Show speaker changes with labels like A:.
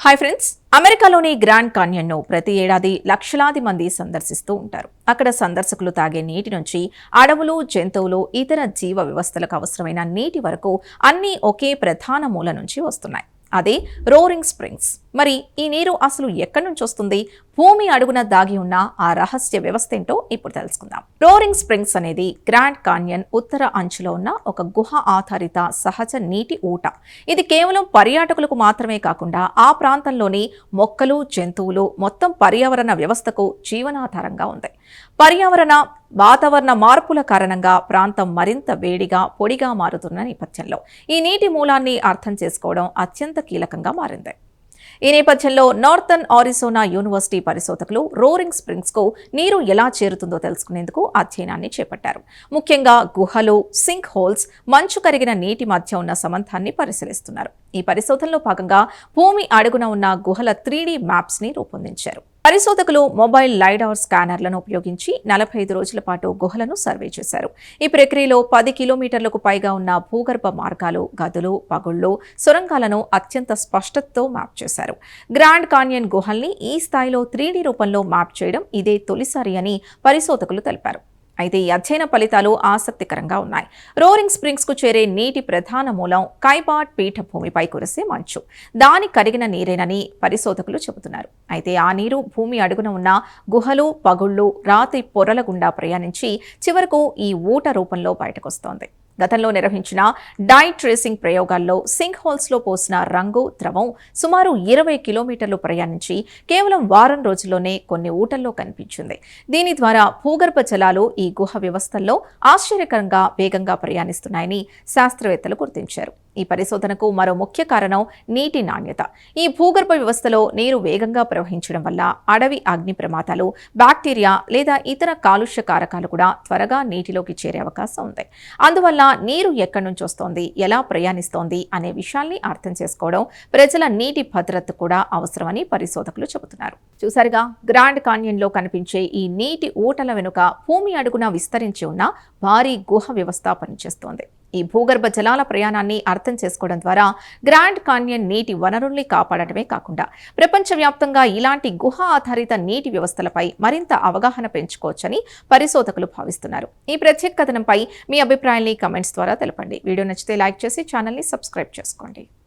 A: Hi friends, అమెరికాలోని grand కాన్యన్ను ప్రతి ఏడాది లక్షలాది మంది సందర్శిస్తూ ఉంటారు. అక్కడ సందర్శకులు తాగే నీటి నుంచి అడవులు, జంతువులు, ఇతర జీవ వ్యవస్థలకు అవసరమైన నీటి వరకు అన్నీ ఒకే ప్రధాన మూల నుంచి వస్తున్నాయి. అదే రోరింగ్ స్ప్రింగ్స్. మరి ఈ నీరు అసలు ఎక్కడి నుంచి వస్తుంది? భూమి అడుగున దాగి ఉన్న ఆ రహస్య వ్యవస్థ ఏంటో ఇప్పుడు తెలుసుకుందాం. రోరింగ్ స్ప్రింగ్స్ అనేది గ్రాండ్ కాన్యన్ ఉత్తర అంచులో ఉన్న ఒక గుహ ఆధారిత సహజ నీటి ఊట. ఇది కేవలం పర్యాటకులకు మాత్రమే కాకుండా ఆ ప్రాంతంలోని మొక్కలు, జంతువులు, మొత్తం పర్యావరణ వ్యవస్థకు జీవనాధారంగా ఉంది. వాతావరణ మార్పుల కారణంగా ప్రాంతం మరింత వేడిగా, పొడిగా మారుతున్న నేపథ్యంలో ఈ నీటి మూలాన్ని అర్థం చేసుకోవడం అత్యంత కీలకంగా మారింది. ఈ నేపథ్యంలో నార్థర్న్ ఆరిజోనా యూనివర్సిటీ పరిశోధకులు రోరింగ్ స్ప్రింగ్స్ కు నీరు ఎలా చేరుతుందో తెలుసుకునేందుకు అధ్యయనాన్ని చేపట్టారు. ముఖ్యంగా గుహలు, సింక్ హోల్స్, మంచు కరిగిన నీటి మధ్య ఉన్న సంబంధాన్ని పరిశీలిస్తున్నారు. ఈ పరిశోధనలో భాగంగా భూమి అడుగున ఉన్న గుహల 3D మ్యాప్స్ ని రూపొందించారు. పరిశోధకులు మొబైల్ లైడార్ స్కానర్లను ఉపయోగించి 45 రోజుల పాటు గుహలను సర్వే చేశారు. ఈ ప్రక్రియలో 10 కిలోమీటర్లకు పైగా ఉన్న భూగర్భ మార్గాలు, గదులు, పగుళ్లు, సొరంగాలను అత్యంత స్పష్టతతో మ్యాప్ చేశారు. గ్రాండ్ కాన్యన్ గుహల్ని ఈ స్థాయిలో 3D రూపంలో మ్యాప్ చేయడం ఇదే తొలిసారి అని పరిశోధకులు తెలిపారు. అయితే ఈ అధ్యయన ఫలితాలు ఆసక్తికరంగా ఉన్నాయి. రోరింగ్ స్ప్రింగ్స్ కు చేరే నీటి ప్రధాన మూలం కైబాట్ పీఠభూమిపై కురిసే మంచు. దాని కరిగిన నీరేనని పరిశోధకులు చెబుతున్నారు. అయితే ఆ నీరు భూమి అడుగున ఉన్న గుహలు, పగుళ్లు, రాతి పొరల గుండా ప్రయాణించి చివరకు ఈ ఊట రూపంలో బయటకొస్తోంది. గతంలో నిర్వహించిన డై ట్రేసింగ్ ప్రయోగాల్లో సింక్ హోల్స్ లో పోసిన రంగు, ద్రవం సుమారు 20 కిలోమీటర్లు ప్రయాణించి కేవలం వారం రోజుల్లోనే కొన్ని ఊటల్లో కనిపించింది. దీని ద్వారా భూగర్భ జలాలు ఈ గుహ వ్యవస్థల్లో ఆశ్చర్యకరంగా వేగంగా ప్రయాణిస్తున్నాయని శాస్త్రవేత్తలు గుర్తించారు. ఈ పరిశోధనకు మరో ముఖ్య కారణం నీటి నాణ్యత. ఈ భూగర్భ వ్యవస్థలో నీరు వేగంగా ప్రవహించడం వల్ల అడవి అగ్ని ప్రమాదాలు, బ్యాక్టీరియా లేదా ఇతర కాలుష్య కారకాలు కూడా త్వరగా నీటిలోకి చేరే అవకాశం ఉంది. అందువల్ల నీరు ఎక్కడి నుంచి వస్తోంది, ఎలా ప్రయాణిస్తోంది అనే విషయాల్ని అర్థం చేసుకోవడం ప్రజల నీటి భద్రత కూడా అవసరమని పరిశోధకులు చెబుతున్నారు. చూసారుగా, గ్రాండ్ కాన్యన్ లో కనిపించే ఈ నీటి ఊటల వెనుక భూమి అడుగున విస్తరించి ఉన్న భారీ గుహ వ్యవస్థ పనిచేస్తోంది. ఈ భూగర్భ జలాల ప్రయాణాన్ని అర్థం చేసుకోవడం ద్వారా గ్రాండ్ కాన్యన్ నీటి వనరుల్ని కాపాడటమే కాకుండా ప్రపంచవ్యాప్తంగా ఇలాంటి గుహ ఆధారిత నీటి వ్యవస్థలపై మరింత అవగాహన పెంచుకోవచ్చని పరిశోధకులు భావిస్తున్నారు. ఈ ప్రత్యేక కథనంపై మీ అభిప్రాయాన్ని కమెంట్స్ ద్వారా తెలపండి. వీడియో నచ్చితే లైక్ చేసి ఛానల్ని సబ్స్క్రైబ్ చేసుకోండి.